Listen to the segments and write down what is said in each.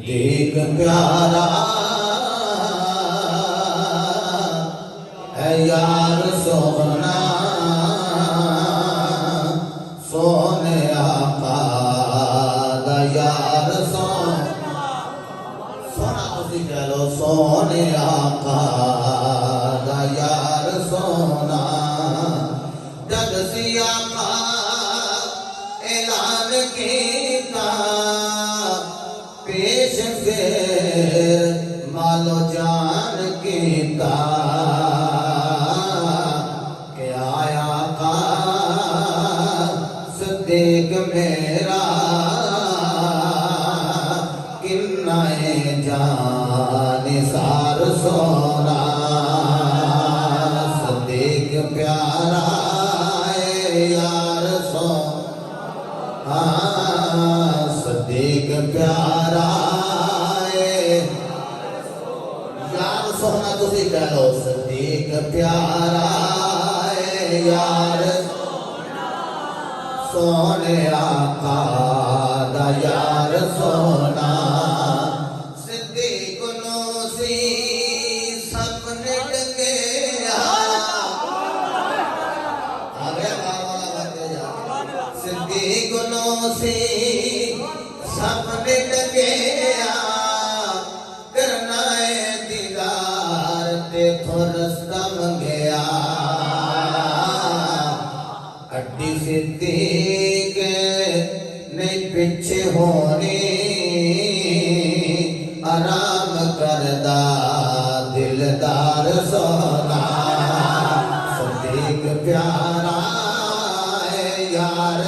صدیق پیارا ہے یار سونا سونے آقا دا یار سونا تسی کہہ لو سونے آقا دا یار سونا جد سی آقا اعلان کیتا پیش پھر مالو جان کیتا کہ آیا آقا صدیق میرا کنہ جان سار سونا صدیق پیارا یار سونا صدیق پیارا یار سونا تسی کہہ لو صدیق پیارا یار سونے آقا دا یار سونا صدیق نو سی سب نٹ گیا آگے والا بات جا صدیق نو سی سب نٹ گیا کرنا دیدار تے تھرستا منگیا اڈی صدیق نہیں پیچھے ہونی آرام کردہ دلدار سونا صدیق پیارا یار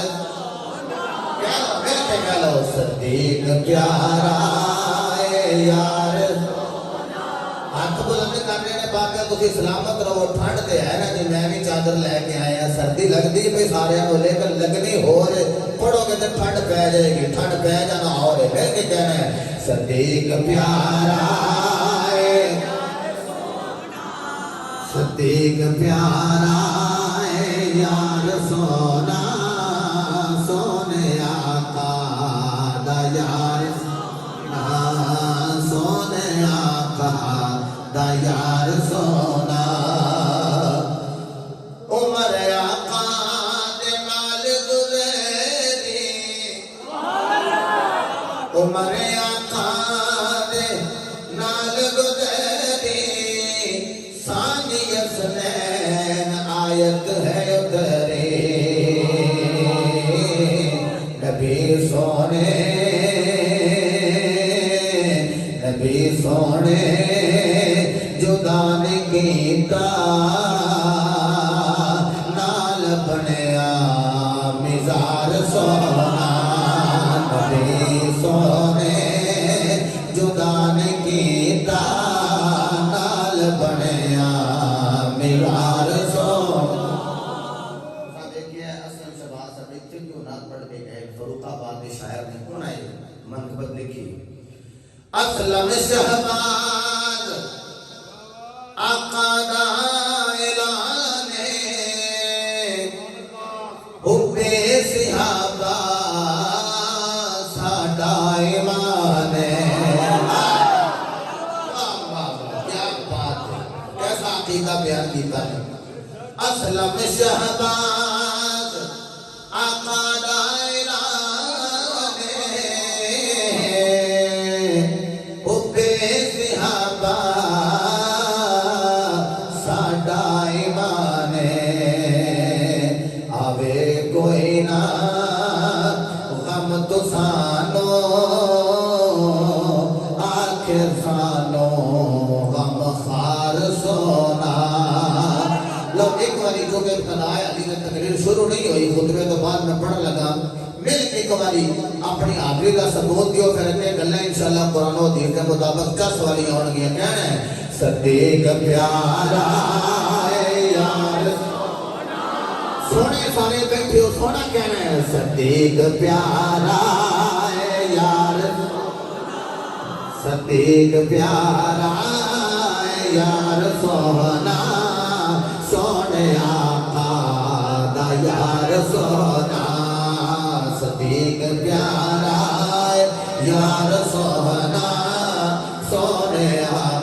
کہہ لو صدیق پیارا یار ہاتھ بلند کرنے نے باقی تسی سلامت رہو ٹھنڈ تے ہے نا جی میں بھی چادر لے کے آیا سردی لگتی ہے سارے کو لیکن لگنی ہو رہے پڑھو گے تو ٹھنڈ پہ جائے گی ٹھنڈ پہ جانا ہو رہے پھر کہ کہنا ہے صدیق پیارا صدیق پیارا یار سونا سونے آقا دا یار سونے آقا دا یار سونا عمر آقا دے نال گزری عمر آقا دے نال گزری ثانی حسنین آیت ہے اتری نبی سونے نبی سونے جدان کیتا نال بنیا مزار سونا نبی سونے جدان کیتا نال بنیا مزار سونا دیکھئے اسلم شباز سب ایک کیوں نات پڑھ کے گئے فروق آباد کے شاعر نے کون آئے منقبت لکھی اسلم شہباز آقا دا اعلان حب صحابہ ساڈا ایمان کیا بات ہے کیسا عقیدہ بیان کیتا ہے اسلم شہباز آقا دا اعلان حب صحابہ ساڈا ایمان آوے کوئی نہ غم تو سانو آخر سانو غم خار سونا لو ایک باری جو کہ ابتدا علی نے تقریر شروع نہیں ہوئی خطبے تو بعد میں پڑھ لگا مل ایک باری اپنی حاضری کا ثبوت دیو پھر اگلے گلیں انشاءاللہ قرآن و حدیث کے مطابق 10 والی ہون گیا کہنا ہے صدیق پیارا یار سونے سارے بیٹھے ہو سونا کہنا ہے صدیق پیارا یار صدیق پیارا یار سونا سونے آقا دا یار سونا صدیق پیارا یار سونا سونے